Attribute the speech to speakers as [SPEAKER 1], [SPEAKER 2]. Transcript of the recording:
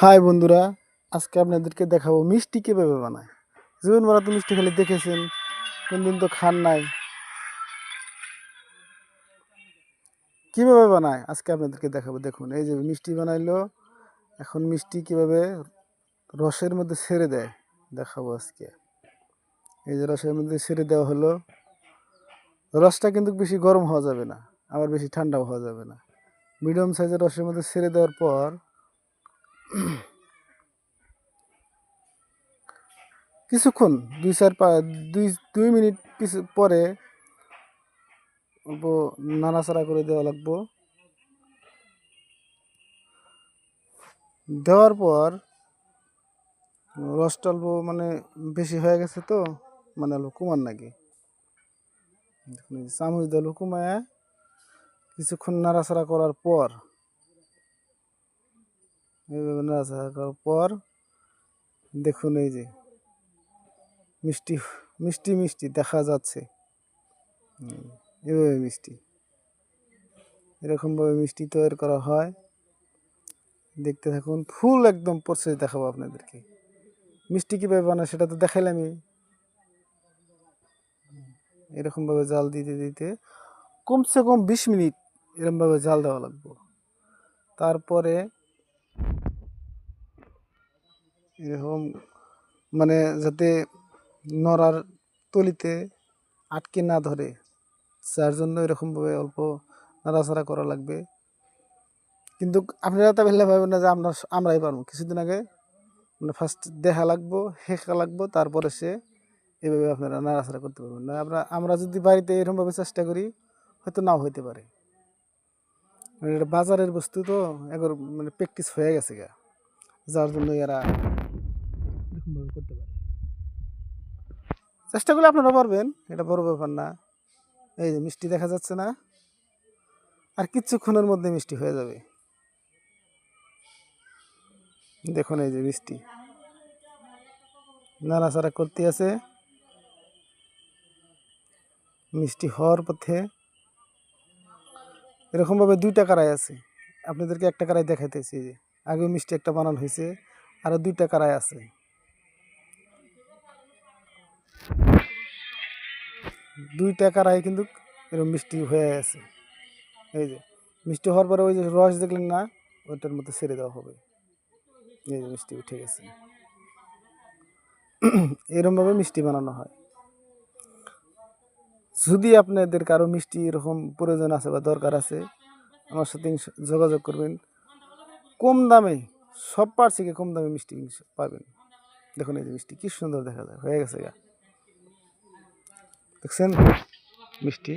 [SPEAKER 1] High বন্ধুরা, আজকে আপনাদেরকে দেখাবো মিষ্টি কীভাবে বানায়। জীবনভরা তো মিষ্টি খালি দেখেছেন, কোনদিন তো খান নাই। কীভাবে বানায় আজকে আপনাদেরকে দেখাবো। দেখুন, এই যে মিষ্টি বানাইলো। এখন মিষ্টি কীভাবে রসের মধ্যে ছেড়ে দেয় দেখাবো আজকে। এই যে রসের মধ্যে ছেড়ে দেওয়া হলো। রসটা কিন্তু বেশি গরম হওয়া যাবে না, আবার বেশি ঠান্ডাও হওয়া যাবে না। মিডিয়াম সাইজের রসের মধ্যে ছেড়ে দেওয়ার পর কিছুক্ষণ 2 মিনিট কিছু পরে অল্প নাড়াচাড়া করে দেওয়া লাগবো। দেওয়ার পর রসটা অল্প বেশি হয়ে গেছে, তো অল্প কুমার নাকি চামচ দিয়ে অল্প কুমায় কিছুক্ষণ নাড়াচাড়া করার পর, এইভাবে নাড়াচাড়া করার পর দেখুন, এই যে মিষ্টি মিষ্টি মিষ্টি দেখা যাচ্ছে। এভাবে মিষ্টি, এরকমভাবে মিষ্টি তৈরি করা হয়। দেখতে থাকুন, ফুল একদম প্রসেস দেখাবো আপনাদেরকে। মিষ্টি কীভাবে বানায় সেটা তো দেখাইলামই। এরকমভাবে জাল দিতে দিতে কমসে কম 20 মিনিট এরকমভাবে জাল দেওয়া লাগবে। তারপরে এরকম যাতে নড়ার তলিতে আটকে না ধরে, যার জন্য এরকমভাবে অল্প নাড়াচাড়া করা লাগবে। কিন্তু আপনারা তা ভেলে ভাবেন না যে আমরাই পারবো। কিছুদিন আগে ফার্স্ট দেখা লাগবো, শেখা লাগবো, তারপরে সে এভাবে আপনারা নাড়াচাড়া করতে পারবেন না। আমরা যদি বাড়িতে এরকমভাবে চেষ্টা করি, হয়তো নাও হইতে পারে। এটা বাজারের বস্তু, তো একবার প্র্যাকটিস হয়ে গেছে গা, যার জন্য এরা এরকমভাবে করতে পারে। চেষ্টা করলে আপনারা পারবেন, এটা বড় ব্যাপার না। এই যে মিষ্টি দেখা যাচ্ছে না, আর কিছুক্ষণের মধ্যে মিষ্টি হয়ে যাবে। দেখুন, এই যে মিষ্টি নাড়াচাড়া করতে আছে, মিষ্টি হওয়ার পথে। এরকমভাবে 2টা কড়াই আছে, আপনাদেরকে একটা কড়াই দেখাইতেছি। যে আগে মিষ্টি একটা বানানো হয়েছে, আরও 2টা কড়াই আছে। 2টা কড়াই কিন্তু এরকম মিষ্টি হয়ে আছে। এই যে মিষ্টি হওয়ার পরে ওই যে রস দেখলেন না, ওইটার মধ্যে ছেড়ে দেওয়া হবে। এই যে মিষ্টি উঠে গেছে। এরকমভাবে মিষ্টি বানানো হয়। যদি আপনাদের কারো মিষ্টি এরকম প্রয়োজন আছে বা দরকার আছে, আমার সাথে যোগাযোগ করবেন। কম দামে, সব পার্সিকে কম দামে মিষ্টি পাবেন। দেখুন, এই যে মিষ্টি কি সুন্দর দেখা যায়, হয়ে গেছে গা। দেখছেন মিষ্টি।